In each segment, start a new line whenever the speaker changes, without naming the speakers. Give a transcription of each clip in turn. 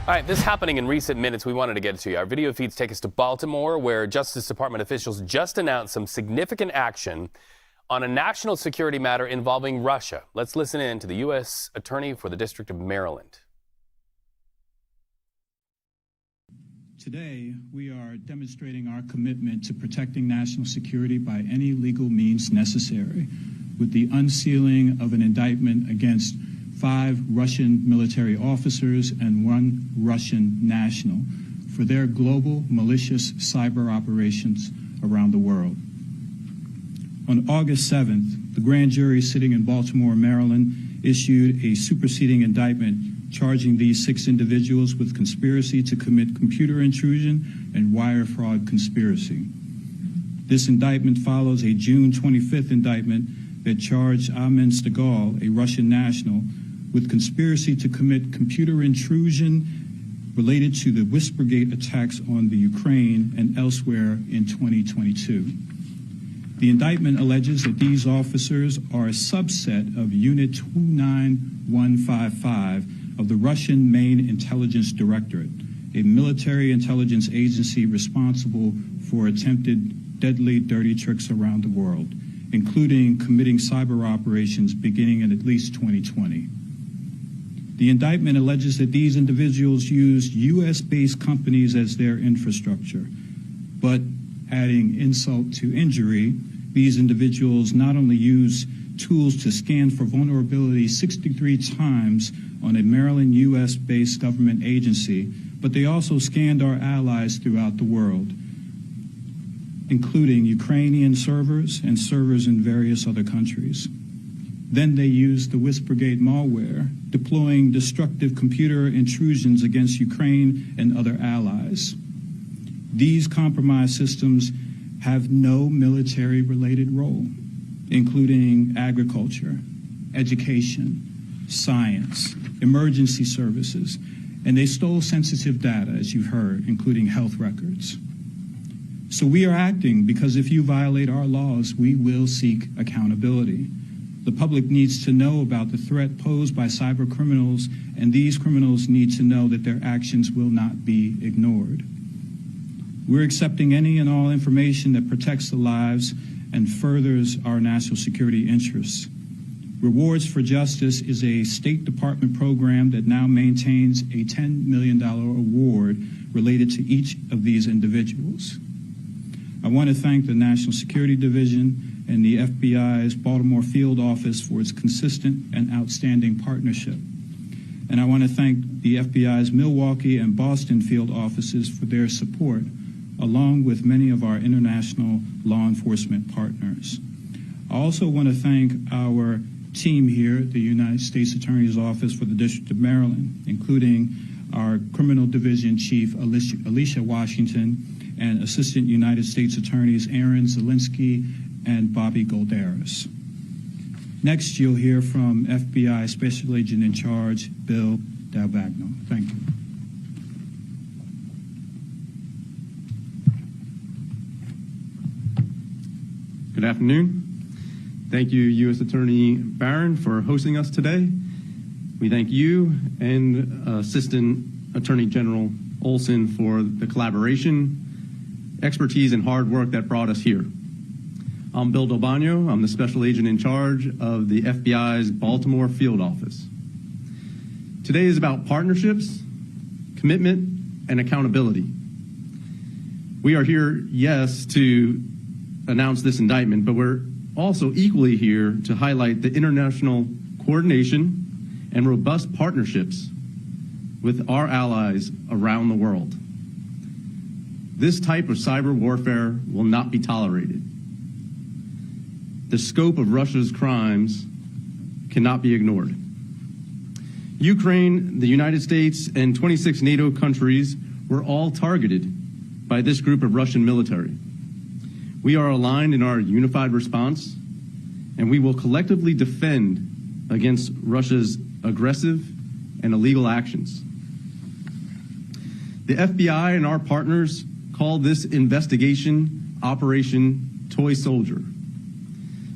All right, this happening in recent minutes. We wanted to get it to you. Our video feeds take us to Baltimore, where Justice Department officials just announced some significant action on a national security matter involving Russia. Let's listen in to the U.S. Attorney for the District of Maryland.
Today, we are demonstrating our commitment to protecting national security by any legal means necessary, with the unsealing of an indictment against 5 Russian military officers and 1 Russian national for their global malicious cyber operations around the world. On August 7th, the grand jury sitting in Baltimore, Maryland, issued a superseding indictment charging these 6 individuals with conspiracy to commit computer intrusion and wire fraud conspiracy. This indictment follows a June 25th indictment that charged Amin Stagal, a Russian national, with conspiracy to commit computer intrusion related to the Whispergate attacks on the Ukraine and elsewhere in 2022. The indictment alleges that these officers are a subset of Unit 29155 of the Russian Main Intelligence Directorate, a military intelligence agency responsible for attempted deadly dirty tricks around the world, including committing cyber operations beginning in at least 2020. The indictment alleges that these individuals used U.S.-based companies as their infrastructure, but adding insult to injury, these individuals not only used tools to scan for vulnerabilities 63 times on a Maryland U.S.-based government agency, but they also scanned our allies throughout the world, including Ukrainian servers and servers in various other countries. Then they used the Whispergate malware, deploying destructive computer intrusions against Ukraine and other allies. These compromised systems have no military-related role, including agriculture, education, science, emergency services, and they stole sensitive data, as you've heard, including health records. So we are acting because if you violate our laws, we will seek accountability. The public needs to know about the threat posed by cyber criminals, and these criminals need to know that their actions will not be ignored. We're accepting any and all information that protects the lives and furthers our national security interests. Rewards for Justice is a State Department program that now maintains a $10 million award related to each of these individuals. I want to thank the National Security Division and the FBI's Baltimore Field Office for its consistent and outstanding partnership. And I want to thank the FBI's Milwaukee and Boston field offices for their support, along with many of our international law enforcement partners. I also want to thank our team here at the United States Attorney's Office for the District of Maryland, including our Criminal Division Chief Alicia Washington and Assistant United States Attorneys Aaron Zielinski and Bobby Golderis. Next, you'll hear from FBI Special Agent in Charge, Bill Dalbagno. Thank you.
Good afternoon. Thank you, U.S. Attorney Barron, for hosting us today. We thank you and Assistant Attorney General Olson for the collaboration, expertise, and hard work that brought us here. I'm Bill Dalbagno. I'm the Special Agent in Charge of the FBI's Baltimore Field Office. Today is about partnerships, commitment, and accountability. We are here, yes, to announce this indictment, but we're also equally here to highlight the international coordination and robust partnerships with our allies around the world. This type of cyber warfare will not be tolerated. The scope of Russia's crimes cannot be ignored. Ukraine, the United States, and 26 NATO countries were all targeted by this group of Russian military. We are aligned in our unified response, and we will collectively defend against Russia's aggressive and illegal actions. The FBI and our partners call this investigation Operation Toy Soldier.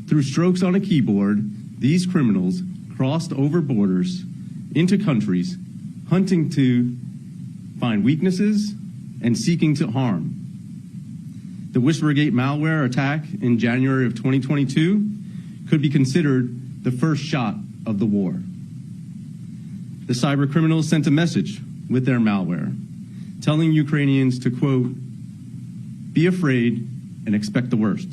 Through strokes on a keyboard, these criminals crossed over borders into countries, hunting to find weaknesses, and seeking to harm. The Whispergate malware attack in January of 2022 could be considered the first shot of the war. The cyber criminals sent a message with their malware, telling Ukrainians to, quote, be afraid and expect the worst.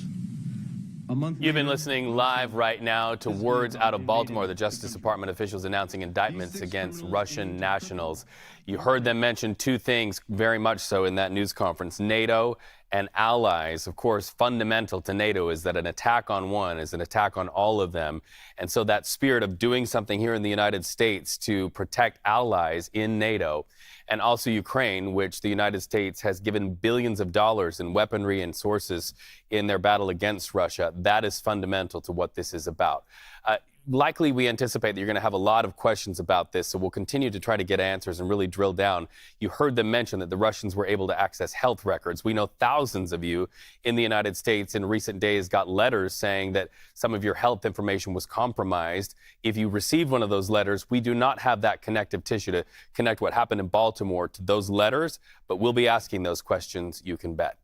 You've been listening live right now to words out of Baltimore, the Justice Department officials announcing indictments against Russian nationals. You heard them mention two things very much so in that news conference: NATO and allies. Of course, fundamental to NATO is that an attack on one is an attack on all of them. And so that spirit of doing something here in the United States to protect allies in NATO, and also Ukraine, which the United States has given billions of dollars in weaponry and sources in their battle against Russia, that is fundamental to what this is about. Likely, we anticipate that you're going to have a lot of questions about this, so we'll continue to try to get answers and really drill down. You heard them mention that the Russians were able to access health records. We know thousands of you in the United States in recent days got letters saying that some of your health information was compromised. If you received one of those letters, we do not have that connective tissue to connect what happened in Baltimore to those letters, but we'll be asking those questions, you can bet.